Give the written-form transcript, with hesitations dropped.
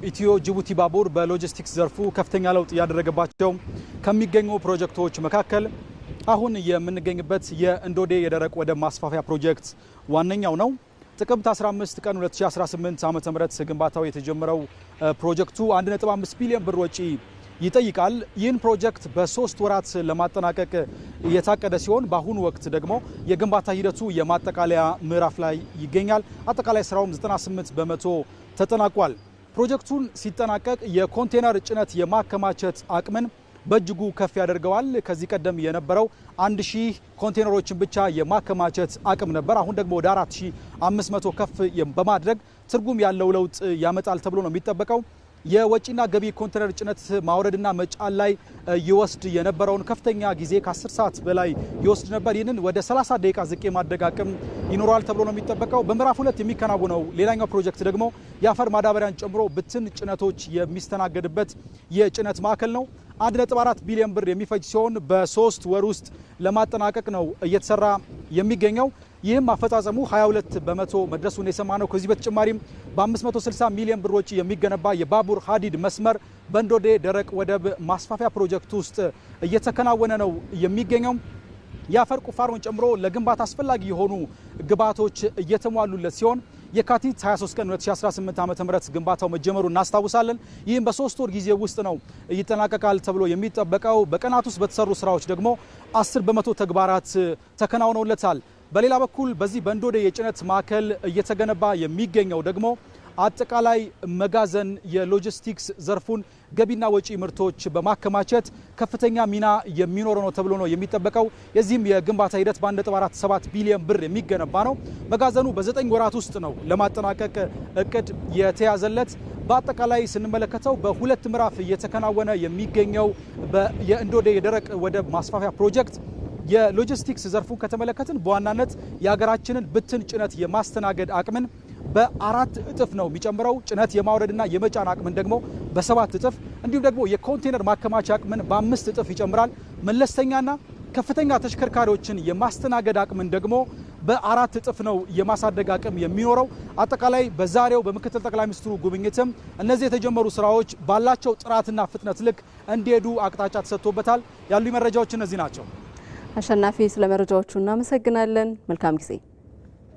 ኢትዮ ጅቡቲ ባቡር በሎጂስቲክስ ዘርፉ ከፍተኛ ለውጥ ያደረገባቸው ከሚገኙ ፕሮጀክቶች መካከል አሁን የምንገኝበት የእንዶዴ የደረቅ ወደብ ማስፋፊያ ፕሮጀክት ዋነኛው ነው። ጥቅምት 15 ቀን 2018 ዓ.ም ግንባታው የተጀመረው ፕሮጀክቱ 1.5 ቢሊዮን ብር ወጪ ይጠይቃል። ይህን ፕሮጀክት በ3 ወራት ለማጠናቀቅ የታቀደ ሲሆን በአሁኑ ወቅት ደግሞ የግንባታ ሂደቱ የማጠቃለያ ምዕራፍ ላይ ይገኛል። አጠቃላይ ስራውም 98 በመቶ ተጠናቋል። ፕሮጀክቱን ሲጠናቀቅ የኮንቴነር ጭነት የማከማቸት አቅምን በእጅጉ ከፍ ያደርገዋል። ከዚህ ቀደም የነበረው 1000 ኮንቴነሮችን ብቻ የማከማቸት አቅም ነበር። አሁን ደግሞ ወደ 4500 ከፍ በማድረግ ትርጉም ያለው ለውጥ ያመጣል ተብሎ ነው የሚጠበቀው። የወጪና ገቢ ኮንቴነር ጭነት ማውረድና መጫን ላይ ይወስድ የነበረውን ከፍተኛ ጊዜ ከ10 ሰዓት በላይ ይወስድ ነበር። ይህንን ወደ 30 ደቂቃ ዝቅ የማድረግ አቅም ይኖራል ተብሎ ነው የሚጠበቀው። በምዕራፍ 2 የሚከናወነው ሌላኛው ፕሮጀክት ደግሞ የአፈር ማዳበሪያን ጨምሮ ብትን ጭነቶች የሚስተናገድበት የጭነት ማዕከል ነው። 1.4 ቢሊዮን ብር የሚፈጅ ሲሆን በ3 ወር ውስጥ ለማጠናቀቅ ነው እየተሰራ የሚገኘው። ይህም አፈጻጸሙ 22 በመቶ መድረሱን የሰማነው። ከዚህ በተጨማሪም በ560 ሚሊዮን ብር ወጪ የሚገነባ የባቡር ሀዲድ መስመር በእንዶዴ ደረቅ ወደብ ማስፋፊያ ፕሮጀክት ውስጥ እየተከናወነ ነው የሚገኘው። የአፈር ቁፋሮን ጨምሮ ለግንባታ አስፈላጊ የሆኑ ግብዓቶች እየተሟሉለት ሲሆን የካቲት 23 ቀን 2018 ዓ.ም ግንባታው መጀመሩ እናስታውሳለን። ይህም በ3 ወር ጊዜ ውስጥ ነው ይጠናቀቃል ተብሎ የሚጠበቀው። በቀናት ውስጥ በተሰሩ ስራዎች ደግሞ 10 በመቶ ተግባራት ተከናውነውለታል። በሌላ በኩል በዚህ በእንዶዴ የጭነት ማዕከል እየተገነባ የሚገኘው ደግሞ አጠቃላይ መጋዘን የሎጂስቲክስ ዘርፉን ገቢና ወጪ ምርቶች በማከማቸት ከፍተኛ ሚና የሚኖረው ነው ተብሎ ነው የሚጠበቀው። የዚህም የግንባታ ሂደት በ1.47 ቢሊዮን ብር የሚገነባ ነው። መጋዘኑ በ9 ወራት ውስጥ ነው ለማጠናቀቅ እቅድ የተያዘለት። በአጠቃላይ ስንመለከተው በሁለት ምዕራፍ እየተከናወነ የሚገኘው የእንዶዴ የደረቅ ወደብ ማስፋፊያ ፕሮጀክት የሎጂስቲክስ ዘርፉን ከተመለከትን በዋናነት የሀገራችንን ብትን ጭነት የማስተናገድ አቅምን በ4 እጥፍ ነው የሚጨምረው። ጭነት የማውረድና የመጫን አቅምን ደግሞ በ7 እጥፍ እንዲሁም ደግሞ የኮንቴነር ማከማቻ አቅምን በ5 እጥፍ ይጨምራል። መለስተኛና ከፍተኛ ተሽከርካሪዎችን የማስተናገድ አቅምን ደግሞ በ4 እጥፍ ነው የማሳደግ አቅም የሚኖረው። አጠቃላይ በዛሬው በምክትል ጠቅላይ ሚኒስትሩ ጉብኝትም እነዚህ የተጀመሩ ስራዎች ባላቸው ጥራትና ፍጥነት ልክ እንዲሄዱ አቅጣጫ ተሰጥቶበታል። ያሉ መረጃዎች እነዚህ ናቸው። አሸናፊ፣ ስለ መረጃዎቹ እናመሰግናለን። መልካም ጊዜ።